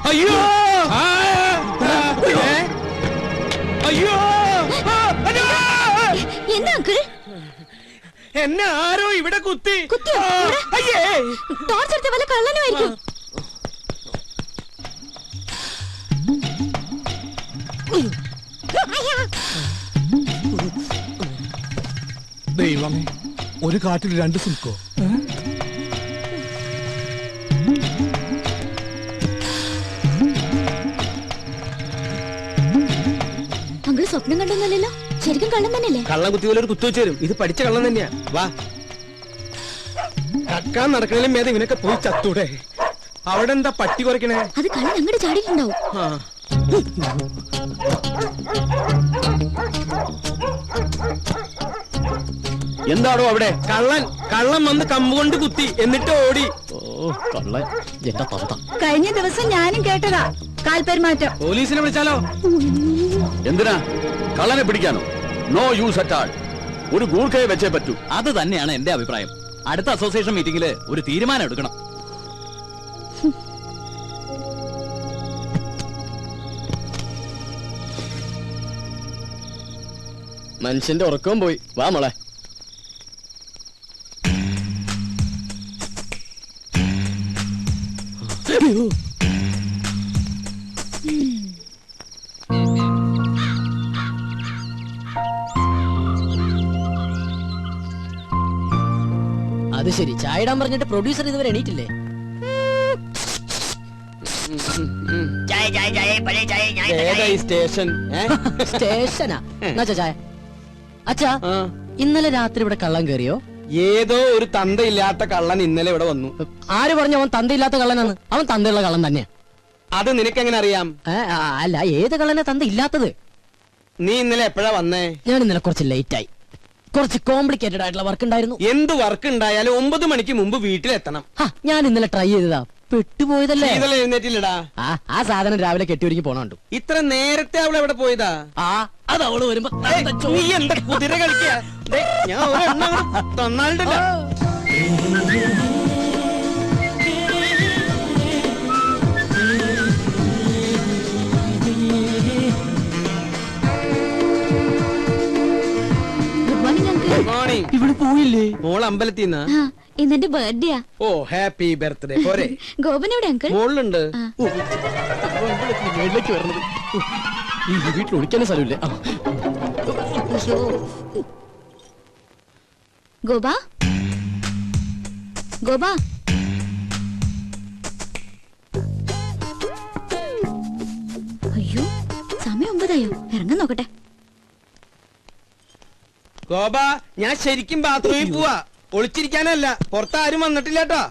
അയ്യോ അയ്യോ എന്താ അങ്കിൾ? എന്നെ ആരോ ഇവിടെ കുത്തി. അയ്യേ, ടോർച്ച് എടുത്ത വല്ല കള്ളനുമായിരിക്കും. ദൈവമേ, ഒരു കാട്ടിൽ രണ്ട് സിൽക്കോ? അങ്കിൾ സ്വപ്നം കണ്ടൊന്നല്ലോ, ശരിക്കും കള്ളം തന്നെയല്ലേ? കള്ളം കുത്തി പോലെ ഒരു കുത്തു വെച്ച് തരും. ഇത് പഠിച്ച കള്ളം തന്നെയാ. വാ, കക്കാൻ നടക്കണേലും മേധ ഇവനൊക്കെ പോയി ചത്തൂടെ. അവിടെ എന്താ പട്ടി കുറയ്ക്കണേ? അത് കള്ളൻ അങ്ങോട്ട് ചാടിയിട്ടുണ്ടാവും. എന്താണോ അവിടെ? കള്ളൻ വന്ന് കമ്പുകൊണ്ട് കുത്തി, എന്നിട്ട് ഓടി. കഴിഞ്ഞ ദിവസം ഞാനും കേട്ടതാ കാൽപെരുമാറ്റം. പോലീസിനെ വിളിച്ചാലോ? എന്തിനാ? കള്ളനെ പിടിക്കാനോ? No use at all. ഒരു ഗൂർഖയെ വെച്ചേ പറ്റൂ. അത് തന്നെയാണ് എന്റെ അഭിപ്രായം. അടുത്ത അസോസിയേഷൻ മീറ്റിംഗില് ഒരു തീരുമാനം എടുക്കണം. മനുഷ്യന്റെ ഉറക്കവും പോയി. വാ മോളെ. അത് ശരി, ചായ ഇടാൻ പറഞ്ഞിട്ട് പ്രൊഡ്യൂസർ ഇതുവരെ എണീറ്റില്ലേ? സ്റ്റേഷനാ ചായ. അച്ഛാ, ഇന്നലെ രാത്രി ഇവിടെ കള്ളം കയറിയോ? ഏതോ ഒരു തന്തയില്ലാത്ത കള്ളൻ ഇന്നലെ ഇവിടെ വന്നു. ആര് പറഞ്ഞു അവൻ തന്തയില്ലാത്ത കള്ളനാണ്? അവൻ തന്തയുള്ള കള്ളൻ തന്നെയാ. അത് നിനക്കെങ്ങനെ അറിയാം? അല്ല, ഏത് കള്ളനാ തന്ത ഇല്ലാത്തത്? നീ ഇന്നലെ എപ്പോഴാ വന്നേ? ഞാൻ ഇന്നലെ കുറച്ച് ലേറ്റ് ആയി. കുറച്ച് കോംപ്ലിക്കേറ്റഡ് ആയിട്ടുള്ള വർക്ക് ഉണ്ടായിരുന്നു. എന്ത് വർക്ക് ഉണ്ടായാലും 9 മണിക്ക് മുമ്പ് വീട്ടിലെത്തണം. ഞാൻ ഇന്നലെ ട്രൈ ചെയ്തതാ, പെട്ടുപോയതല്ലേ. എഴുന്നേറ്റില്ലടാ. ആ സാധനം രാവിലെ കെട്ടിയൊരുക്കി പോണുണ്ട്. ഇത്ര നേരത്തെ അവൾ എവിടെ പോയതാ? അത് അവള് വരുമ്പോ നീ എന്താ കുതിര കളിക്കാ? ഞാൻ തന്നാളുണ്ടല്ലോ. ഇവിടെ പോയില്ലേ? മോൾ അമ്പലത്തിന്ന്. ഇന്നെന്റെ ബർത്ത്ഡേയാ. ഓ, ഹാപ്പി ബർത്ത്ഡേ. പോരെ? ഗോപൻ എവിടെ അങ്കിൾ? മോളിലുണ്ട്. മേളിലേക്ക് വരണത്. ഈ വീട്ടിൽ ഒളിക്കാനേ സ്ഥലമില്ലേ? ഗോപാ, ഗോപാ, അയ്യോ സമയം 9 ഇറങ്ങാൻ നോക്കട്ടെ. ഗോപ, ഞാൻ ശരിക്കും ബാത്റൂമിൽ പോവാ. ഒളിച്ചിരിക്കാനല്ല. പുറത്താരും വന്നിട്ടില്ല കേട്ടോ.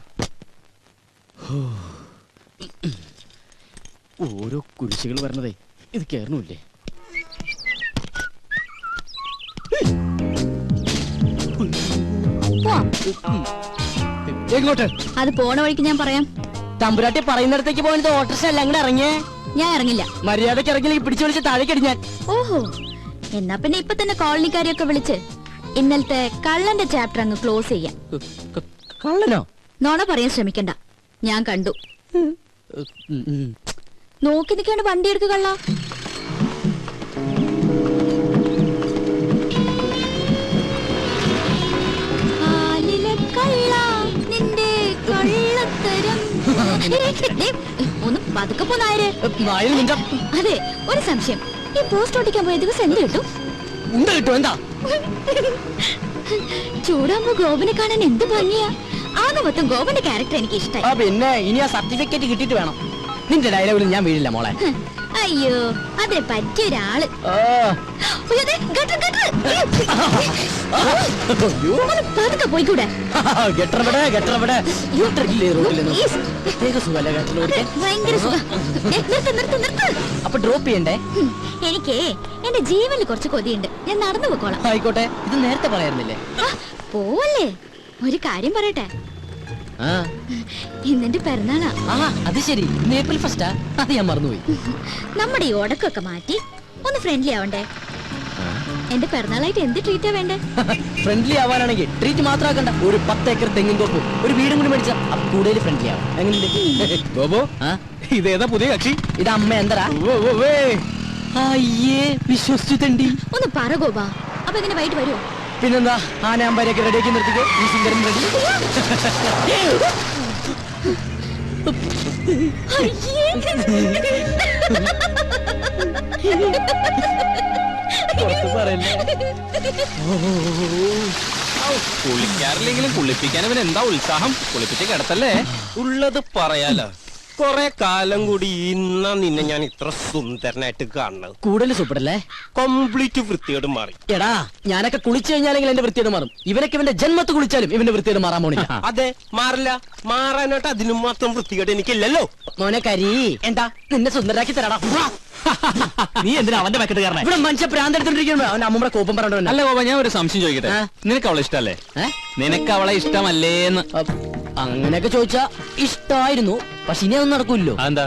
ഓരോ കുരിശുകൾ വരണതേ, ഇത് കേറണില്ലേ? എങ്ങോട്ട്? അത് പോണ വഴിക്ക് ഞാൻ പറയാം. തമ്പുരാട്ടി പറയുന്നിടത്തേക്ക് പോയത് ഓട്ടർഷ അല്ല, അങ്ങോട്ട് ഇറങ്ങിയേ. ഞാൻ ഇറങ്ങില്ല. മര്യാദക്ക് ഇറങ്ങില്ലെങ്കിൽ പിടിച്ചു വിളിച്ച് താഴേക്കടി ഞാൻ. ഓഹോ, എന്നാ പിന്നെ ഇപ്പൊ തന്നെ കോളനിക്കാരെയൊക്കെ വിളിച്ച് ഇന്നലത്തെ കള്ളന്റെ ചാപ്റ്റർ അങ്ങ് ക്ലോസ് ചെയ്യാം. കള്ളനോ? നോണ പറയാൻ ശ്രമിക്കണ്ട, ഞാൻ കണ്ടു. നോക്കി നിൽക്കാണ്ട് വണ്ടി എടുക്കുക കള്ള. നിന്റെ കള്ളത്തരം. ഒന്ന് പതുക്കെ പോന്നായര്. അതെ, ഒരു സംശയം. ഈ പോസ്റ്റ് ഓടിക്കാൻ പോയ ദിവസം എന്ത് കിട്ടും? എന്താ ചൂടാകുമ്പോ ഗോപനെ കാണാൻ എന്ത് ഭംഗിയാ. ആകെ മൊത്തം ഗോപന്റെ ക്യാരക്ടർ എനിക്ക് ഇഷ്ടമായി. പിന്നെ ഇനി ആ സർട്ടിഫിക്കറ്റ് കിട്ടിയിട്ട് വേണം. നിന്റെ ഡയലോഗിൽ ഞാൻ വീഴില്ല മോളെ. അയ്യോ, അതിന് പറ്റിയൊരാള്. പതുക്കെ പോയിക്കൂടെ? ഭയങ്കര സുഖം. അപ്പൊ ഡ്രോപ്പ് ചെയ്യണ്ടേ? എനിക്ക് എന്റെ ജീവനിൽ കുറച്ച് കൊതിയുണ്ട്. ഞാൻ നടന്നു പോക്കോളാം. ആയിക്കോട്ടെ, ഇത് നേരത്തെ പറയാറുന്നില്ലേ? പോവല്ലേ, ഒരു കാര്യം പറയട്ടെ. ഇന്നെന്റെ പിറന്നാളാ. അത് ശരി, ഏപ്രിൽ ഫസ്റ്റാ? അത് ഞാൻ മറന്നുപോയി. നമ്മുടെ ഈ ഉടക്കൊക്കെ മാറ്റി ഒന്ന് ഫ്രണ്ട്ലി ആവണ്ടേ? എന്റെ പിറന്നാളായിട്ട് എന്ത് ട്രീറ്റാ വേണ്ടേ? ഫ്രണ്ട്ലി ആവാനാണെങ്കിൽ ട്രീറ്റ് മാത്രം ആക്കണ്ട, ഒരു 10 ഏക്കർ തെങ്ങിൻ തോപ്പും ഒരു വീടും കൂടി മേടിച്ച കൂടുതൽ ഫ്രണ്ട്ലി ആവും. എങ്ങനെയുണ്ട് ബോബോ ആ? ഇതേതാ പുതിയ കക്ഷി? ഇത് അമ്മ എന്തടാ? അയ്യേ വിശ്വസിച്ചു തണ്ടി. ഒന്ന് പറ ഗോപ. അപ്പൊ എങ്ങനെ വൈകിട്ട് വരുമോ? പിന്നെന്താ, ആനയാമ്പാരൊക്കെ റെഡിയാക്കി നിർത്തിക്കോ, ഈ സുന്ദരൻ റെഡി. പുറത്ത് പറയല്ലേ. കുളിക്കാറില്ലെങ്കിലും കുളിപ്പിക്കാൻ അവൻ എന്താ ഉത്സാഹം. കുളിപ്പിച്ച് കിടത്തല്ലേ. ഉള്ളത് പറയാലോ, കൊറേ കാലം കൂടി ഇന്നാ നിന്നെ ഞാൻ ഇത്ര സുന്ദരനായിട്ട് കാണുന്നത്. കൂടുതൽ സൂപ്പറല്ലേ? കംപ്ലീറ്റ് വൃത്തിയോട് മാറി. എടാ, ഞാനൊക്കെ കുളിച്ചു കഴിഞ്ഞാലെങ്കിൽ എന്റെ വൃത്തിയോട് മാറും. ഇവനൊക്കെ ഇവന്റെ ജന്മത്ത് കുളിച്ചാലും ഇവന്റെ വൃത്തിയോട് മാറാൻ പോണില്ല. അതെ, മാറില്ല. മാറാനായിട്ട് അതിനും മാത്രം വൃത്തികേട് എനിക്കില്ലല്ലോ. മോനെ കരി, എന്താ നിന്നെ സുന്ദരാക്കി തരാടാ. നീ എന്തിനാ അവന്റെ പാക്കറ്റ് കാരണം? ഇവിടെ മനുഷ്യ പ്രാന്തെടുത്തോണ്ടിരിക്കുമ്പോ അവന്റെ അമ്മൂടെ കോപ്പം പറഞ്ഞോണ്ട്. അല്ല ഗോപ, ഞാൻ ഒരു സംശയം ചോദിക്കട്ടെ. നിനക്ക് അവളെ ഇഷ്ടല്ലേ? നിനക്ക് അവളെ ഇഷ്ടമല്ലേന്ന്? അങ്ങനെയൊക്കെ ചോദിച്ചാ ഇഷ്ടായിരുന്നു, പക്ഷെ ഇനി അതൊന്നും നടക്കൂല്ലോ. അതെന്താ?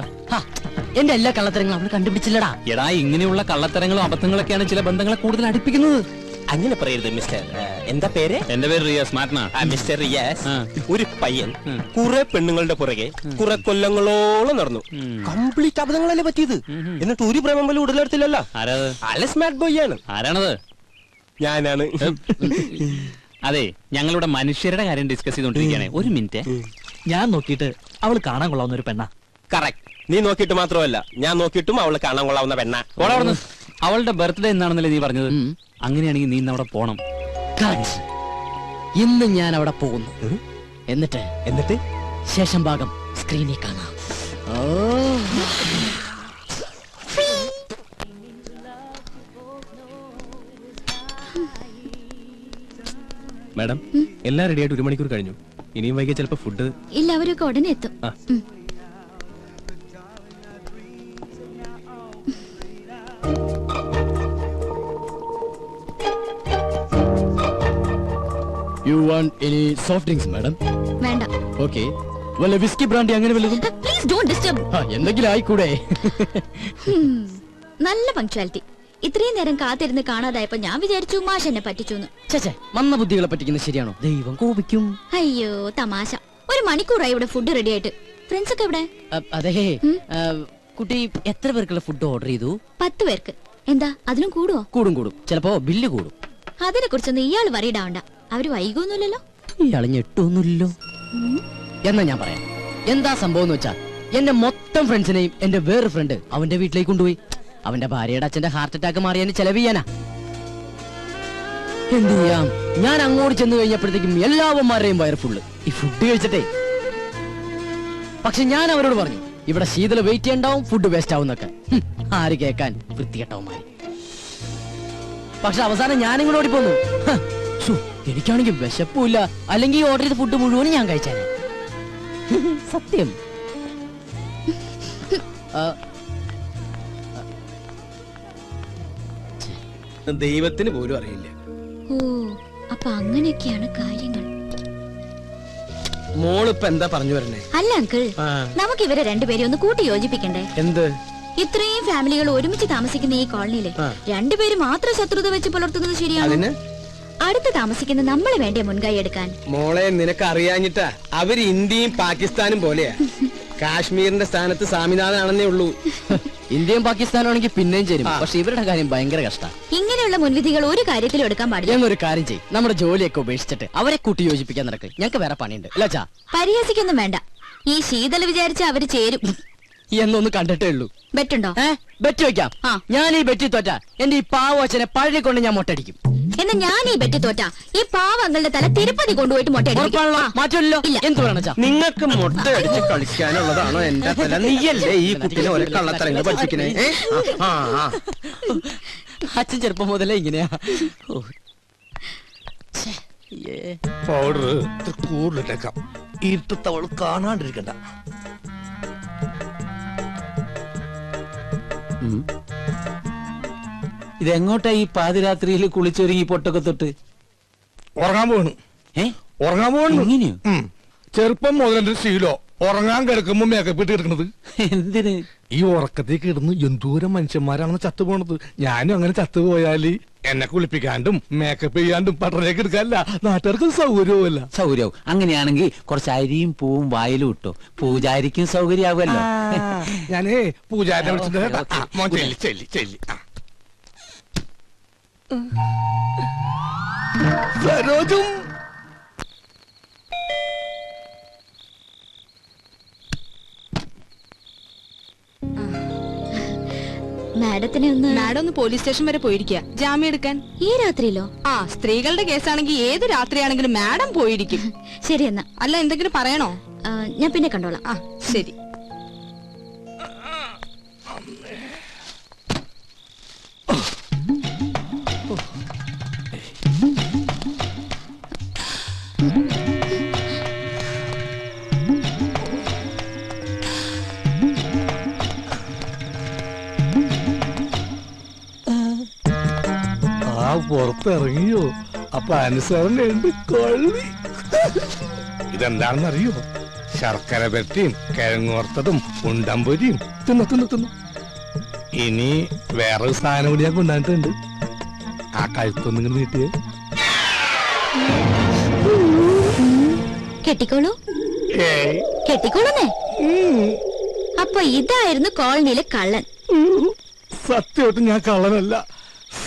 എന്റെ എല്ലാ കള്ളത്തരങ്ങളും അവള് കണ്ടുപിടിച്ചില്ലടാ. എടാ, ഇങ്ങനെയുള്ള കള്ളത്തരങ്ങളും അബദ്ധങ്ങളൊക്കെയാണ് ചില ബന്ധങ്ങളെ കൂടുതൽ അടുപ്പിക്കുന്നത്. അങ്ങനെ പറയരുത് മിസ്റ്റർ. എന്താ പേര്? എന്റെ പേര് റിയാസ് മാറ്റ്ന. മിസ്റ്റർ റിയാസ്. ആ. ഒരു പയ്യൻ കുറെ പെണ്ണുങ്ങളുടെ പുറകെ കുറെ കൊല്ലങ്ങളോളം നടന്നു. കംപ്ലീറ്റ് അബദ്ധങ്ങളല്ലേ പറ്റിയത്. എന്നിട്ട് ഒരു പ്രേമം പോലും ഉടലെടുത്തില്ലല്ലോ. ആരാത്? അല്ല, സ്മാർട്ട് ബോയ് ആണ്. ആരാണത്? ഞാനാണ്. അതെ, ഞങ്ങളുടെ മനുഷ്യരുടെ കാര്യം ഡിസ്കസ് ചെയ്തോണ്ടിരിക്കുകയാണ്. ഒരു മിനിറ്റ്. ഞാൻ നോക്കിയിട്ട് അവള് കാണാൻ കൊള്ളാവുന്ന ഒരു പെണ്ണ. കറക്റ്റ്. നീ നോക്കിയിട്ട് മാത്രമല്ല, ഞാൻ നോക്കിയിട്ടും അവളെ കാണാൻ കൊള്ളാവുന്ന പെണ്ണ. അവളുടെ ബർത്ത്ഡേ എന്നാണെന്നല്ലേ നീ പറഞ്ഞത്? അങ്ങനെയാണെങ്കിൽ നീ ഇന്ന് അവിടെ പോണം. ഇന്ന് ഞാൻ അവിടെ പോകുന്നു. എന്നിട്ട് ശേഷം ഭാഗം സ്ക്രീനിൽ കാണാം. മാഡം, എല്ലാം റെഡിയായിട്ട് 1 മണിക്കൂർ കഴിഞ്ഞു. ഇനിയും വൈകിയ ചിലപ്പോ ഫുഡ്. ഇല്ല, അവരൊക്കെ ഉടനെ എത്തും. You want any soft drinks, madam? വേണ്ട. Okay. വല്ല വിസ്കി ബ്രാൻഡി അങ്ങനെ വല്ലതും? Please don't disturb. എന്തെങ്കിലും ആയിക്കൂടെ? നല്ല പങ്ക്ച്വാലിറ്റി. ഇത്രയും നേരം കാത്തിരുന്ന് കാണാതായപ്പോ ഞാൻ വിചാരിച്ചു മാഷ് എന്നെ പറ്റിച്ചു. ചേച്ചേ, മന്ന ബുദ്ധികളെ പറ്റിക്കുന്നത് ശരിയാണോ? ദൈവം കോപിക്കും. അയ്യോ തമാശ. 1 മണിക്കൂറായി ഇവിടെ ഫുഡ് റെഡി ആയിട്ട്. ഫ്രണ്ട്സ് ഒക്കെ എവിടെ? അതെ, കുട്ടി എത്ര പേർക്കുള്ള ഫുഡ് ഓർഡർ ചെയ്തു? 10 പേർക്ക്. എന്താ അതിനും കൂടുവോ? കൂടും. ചിലപ്പോ ബില്ല് കൂടും. അതിനെ കുറിച്ചൊന്നും ഇയാൾ വറീഡാവണ്ട. അവര് വൈകൊന്നുമില്ലല്ലോ. ഇയാള് ഞെട്ടൊന്നുമില്ലല്ലോ. എന്നാ ഞാൻ പറയാം എന്താ സംഭവം എന്ന് വെച്ചാ, എന്റെ മൊത്തം ഫ്രണ്ട്സിനെയും എന്റെ വേറെ ഫ്രണ്ട് അവന്റെ വീട്ടിലേക്ക് കൊണ്ടുപോയി. അവന്റെ ഭാര്യയുടെ അച്ഛന്റെ ഹാർട്ട് അറ്റാക്ക് മാറിയാന് ചെലവ് ചെയ്യാനാ. എന്ത് ചെയ്യാം, ഞാൻ അങ്ങോട്ട് ചെന്ന് കഴിഞ്ഞപ്പോഴത്തേക്കും എല്ലാവന്മാരുടെയും വയർ ഫുള്ള് ഈ ഫുഡ് കഴിച്ചിട്ടേ. പക്ഷെ ഞാൻ അവരോട് പറഞ്ഞു, ഇവിടെ ശീതള വെയിറ്റ് ചെയ്യണ്ടാവും, ഫുഡ് വേസ്റ്റ് ആവുന്നൊക്കെ. ആര് കേക്കാൻ, വൃത്തികെട്ടവന്മാര്. പക്ഷെ അവസാനം ഞാനിങ്ങോട്ട് ഓടിപ്പോന്നു. എനിക്കാണെങ്കിൽ വിശപ്പില്ല, അല്ലെങ്കിൽ ഓർഡർ ചെയ്ത ഫുഡ് മുഴുവനും ഞാൻ കഴിച്ചേനെ. സത്യം. ദൈവത്തിന് പോലും അറിയില്ല. ഓ, അപ്പൊ അങ്ങനെയൊക്കെയാണ് കാര്യങ്ങൾ. മോളിപ്പ എന്താ പറഞ്ഞു വരണേ? അല്ല അങ്കിൾ, നമുക്ക് ഇവരെ രണ്ടുപേരെ ഒന്ന് കൂട്ടി യോജിപ്പിക്കണ്ടേ? എന്ത്? ഇത്രയും ഫാമിലികൾ ഒരുമിച്ച് താമസിക്കുന്ന ഈ കോളനിയില് രണ്ടുപേര് മാത്രം ശത്രുത വെച്ച് പുലർത്തുന്നത് ശരിയാണ്. അടുത്ത് താമസിക്കുന്ന നമ്മളെ വേണ്ടേ മുൻകൈ എടുക്കാൻ? മോളെ, നിനക്ക് അറിയാഞ്ഞിട്ടാ. അവര് ഇന്ത്യയും പാകിസ്ഥാനും പോലെയാ. കാശ്മീരിന്റെ സ്ഥാനത്ത് സ്വാമിനാഥനാണെന്നേ ഉള്ളൂ. ഇന്ത്യയും പാകിസ്ഥാനാണെങ്കിൽ പിന്നെയും ചേരും. പക്ഷെ ഇവരുടെ കാര്യം ഭയങ്കര കഷ്ടം. ഇങ്ങനെയുള്ള മുൻവിധികൾ ഒരു കാര്യത്തിലും എടുക്കാൻ പാടില്ല. ഞങ്ങൾ ഒരു കാര്യം ചെയ്യും, നമ്മുടെ ജോലിയൊക്കെ ഉപേക്ഷിച്ചിട്ട് അവരെ കൂട്ടി യോജിപ്പിക്കാൻ നടക്കും. ഞങ്ങൾക്ക് വേറെ പണിയുണ്ട്. അല്ലാച്ചാ പരിഹസിക്കൊന്നും വേണ്ട. ഈ ശീതൽ വിചാരിച്ച അവര് ചേരും എന്നൊന്ന് കണ്ടിട്ടേ ഉള്ളൂ. ബെറ്റുണ്ടോ? ബെറ്റ് വെക്കാം. ഞാൻ ഈ ബെറ്റി തോറ്റ എന്റെ ഈ പാവച്ചനെ പഴയ കൊണ്ട് ഞാൻ മൊട്ടടിക്കും. എന്നാ ഞാൻ ഈ ബെറ്റ് തോറ്റ ഈ പാവങ്ങളുടെ തല തിരുപ്പതി കൊണ്ടുപോയിട്ട് മൊട്ടയടിക്കും. മാറ്റമല്ലോ. എന്ത് പറയണ? നിങ്ങൾക്ക് മുട്ട അടിച്ച് കളിക്കാനുള്ളതാണോ എന്റെ തല? നീയല്ലേ ഈ കുട്ടിനെ ഓരോ കള്ളത്തരങ്ങൾ പഠിപ്പിക്കണേ? അച്ഛൻ ചെറുപ്പം മുതലേ ഇങ്ങനെയാ. പൗഡർ കൂടുതലേക്കാം. ഇരുട്ടത്തവൾ കാണാണ്ടിരിക്കണ്ട. ഇതെങ്ങോട്ടാ ഈ പാതിരാത്രിയിൽ കുളിച്ചൊരുങ്ങി പൊട്ടൊക്കെ തൊട്ട്? ഉറങ്ങാൻ പോകണു. ഉറങ്ങാൻ പോകണു. ചെറുപ്പം മുതൽ ശീലോ ഉറങ്ങാൻ കിടക്കുമ്പോ മേക്കപ്പ് ഇട്ട് കിടക്കണത്? എന്തിന്? ഈ ഉറക്കത്തേക്ക് ഇടുന്നു എന്തോരം മനുഷ്യന്മാരാണെന്ന് ചത്തുപോണത്. ഞാനും അങ്ങനെ ചത്തുപോയാല് എന്നെ കുളിപ്പിക്കാണ്ടും മേക്കപ്പ് ചെയ്യാണ്ടും പട്ടണേക്ക് എടുക്കാനല്ല, നാട്ടുകാർക്ക് സൗകര്യവുമല്ല. സൗകര്യവും അങ്ങനെയാണെങ്കിൽ കുറച്ച് അരിയും പൂവും വായിലും ഇട്ടോ, പൂജാരിക്കും സൗകര്യാവുമല്ലോ. ഞാനേ പൂജാരിനെ വിളിച്ചിട്ട് കേട്ടാ. ഓക്കേ. മോൻ ചെല്ലി ചെല്ലി ചെല്ലി. സരോജും മാഡത്തിനെ ഒന്ന് മാഡം ഒന്ന് പോലീസ് സ്റ്റേഷൻ വരെ പോയിരിക്കുക ജാമ്യം എടുക്കാൻ. ഈ രാത്രിയിലോ? ആ, സ്ത്രീകളുടെ കേസാണെങ്കിൽ ഏത് രാത്രിയാണെങ്കിലും മാഡം പോയിരിക്കും. ശരി എന്നാ. അല്ല, എന്തെങ്കിലും പറയണോ? ഞാൻ പിന്നെ കണ്ടോളാം. ആ, ശരി. ആ പുറത്തിറങ്ങിയോ? അപ്പൊ അനുസരണയുണ്ട് കൊള്ളി. ഇതെന്താണെന്നറിയോ? ശർക്കര പെട്ടിയും കിഴങ്ങോർത്തതും ഉണ്ടമ്പൊരിയും തിന്നു തിന്നു തിന്നു. ഇനി വേറൊരു സാധനം കൂടി ഞാൻ കൊണ്ടായിട്ടുണ്ട്. ആ കഴുത്തൊന്നും ഇങ്ങനെ നീട്ടിയേ. കെട്ടിക്കോളൂ. ഏയ്. കെട്ടിക്കോളൂന്നേ. അപ്പൊ ഇതായിരുന്നു കോളനിയിലെ കള്ളൻ. സത്യമായിട്ട് ഞാൻ കള്ളനല്ല.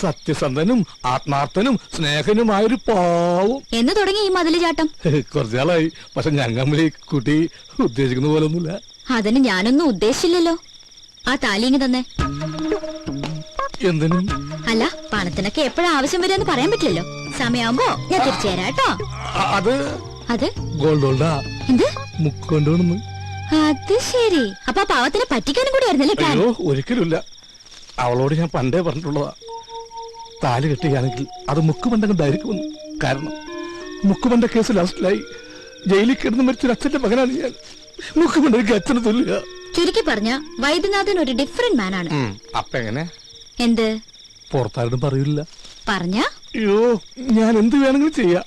സത്യസന്ധനും ആത്മാർത്ഥനും സ്നേഹനുമായൊരു പാവം. എന്ന് തുടങ്ങി ഈ മതില് ചാട്ടം? കുറച്ചാളായി. പക്ഷെ ഞങ്ങൾ ഈ കുട്ടി ഉദ്ദേശിക്കുന്ന പോലെ ഒന്നുമില്ല. അതിന് ഞാനൊന്നും ഉദ്ദേശിച്ചില്ലല്ലോ. ആ താലിങ്ങി തന്നെ. എന്തിനും? അല്ല, പണത്തിനൊക്കെ എപ്പോഴാ ആവശ്യം വരുമെന്ന് പറയാൻ പറ്റില്ലല്ലോ. സമയമാകുമ്പോ ഞാൻ തിരിച്ചു തരാം കേട്ടോ. അത് അത് ഗോൾഡ് ഗോൾഡാ. എന്ത്? മുക്കൊണ്ടുവന്നു. അത് ശരി. അപ്പൊ ആ പാവത്തിനെ പറ്റിക്കാനും കൂടി ആയിരുന്നല്ലേ പ്ലാൻ? അയ്യോ, ഒരിക്കലുമില്ല. അവളോട് ഞാൻ പണ്ടേ പറഞ്ഞിട്ടുള്ളതാ, താലി കെട്ടുകയാണെങ്കിൽ അത് മുക്കുപണ്ടം ധരിക്കുമെന്ന്. കാരണം മുക്കുപണ്ട കേസ് ലാസ്റ്റിലായി ജയിലിൽ കിടന്ന് മരിച്ചൊരു അച്ഛന്റെ മകനാണ് ഞാൻ. മുക്കുപണ്ടയ്ക്ക് അച്ഛന് തുല്യ. ചുരുക്കി പറഞ്ഞ വൈദ്യനാഥൻ ഒരു ഡിഫറെന്റ് മാൻ ആണ്. അപ്പൊ എങ്ങനെ? എന്ത്? പുറത്താരും പറയില്ല. പറഞ്ഞ? അയ്യോ, ഞാൻ എന്ത് വേണമെങ്കിലും ചെയ്യാം.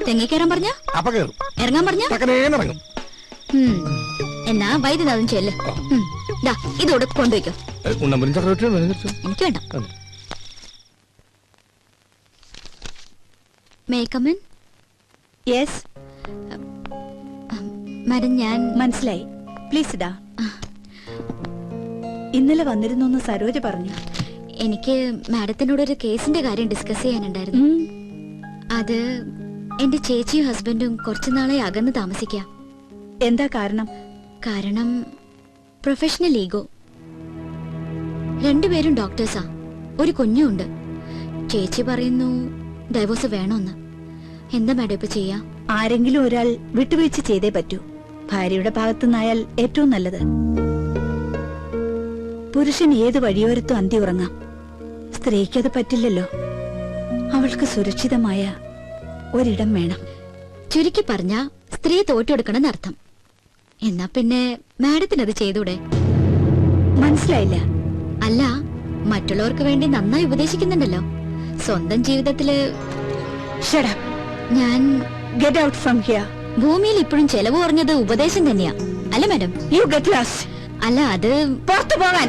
തെങ്ങിക്കയറാൻ പറഞ്ഞ? അപ്പൊ കയറും. ഇറങ്ങാൻ പറഞ്ഞ? ഇറങ്ങും. എന്നാ വൈദ്യനാഥൻ ചെല്ല്. ഇതോടെ കൊണ്ടുവയ്ക്കോ. ഉണ്ടമ്പനും ചക്രവർത്തിയും എനിക്ക് വേണ്ട. May come in? Yes madam, ഞാൻ മനസ്സിലായി. പ്ലീസ് ഇടാ. ഇന്നലെ വന്നിരുന്നു സരോജ പറഞ്ഞു. എനിക്ക് മാഡത്തിനോട് ഒരു കേസിന്റെ കാര്യം ഡിസ്കസ് ചെയ്യാനുണ്ടായിരുന്നു. അത് എന്റെ ചേച്ചിയും ഹസ്ബൻഡും കുറച്ചുനാളെ അകന്ന് താമസിക്കാം. എന്താ കാരണം? കാരണം പ്രൊഫഷണൽ ഈഗോ. രണ്ടുപേരും ഡോക്ടേഴ്സാ. ഒരു കുഞ്ഞുണ്ട്. ചേച്ചി പറയുന്നു ഡൈവോഴ്സ് വേണമെന്ന്. എന്താ മാഡം ഇപ്പൊ ചെയ്യാ? ആരെങ്കിലും ഒരാൾ വിട്ടുവീഴ്ച ചെയ്തേ പറ്റൂ. ഭാര്യയുടെ ഭാഗത്തുനിന്നായാൽ ഏറ്റവും നല്ലത്. പുരുഷൻ ഏത് വഴിയോരത്തും അന്തി ഉറങ്ങാം. സ്ത്രീക്കത് പറ്റില്ലല്ലോ. അവൾക്ക് സുരക്ഷിതമായ ഒരിടം വേണം. ചുരുക്കി പറഞ്ഞ സ്ത്രീ തോറ്റെടുക്കണമെന്ന് അർത്ഥം. എന്നാ പിന്നെ മാഡത്തിനത് ചെയ്തൂടെ? മനസ്സിലായില്ല. അല്ല, മറ്റുള്ളവർക്ക് വേണ്ടി നന്നായി ഉപദേശിക്കുന്നുണ്ടല്ലോ. സ്വന്തം ജീവിതത്തില് Shut up. ഞാൻ Get out from here. ഭൂമിയിൽ ഇപ്പോഴും ചെലവ് കുറഞ്ഞത് ഉപദേശം തന്നെയാ, അല്ല മാഡം? You get lost. അല്ല, അത് പുറത്തു പോകാൻ.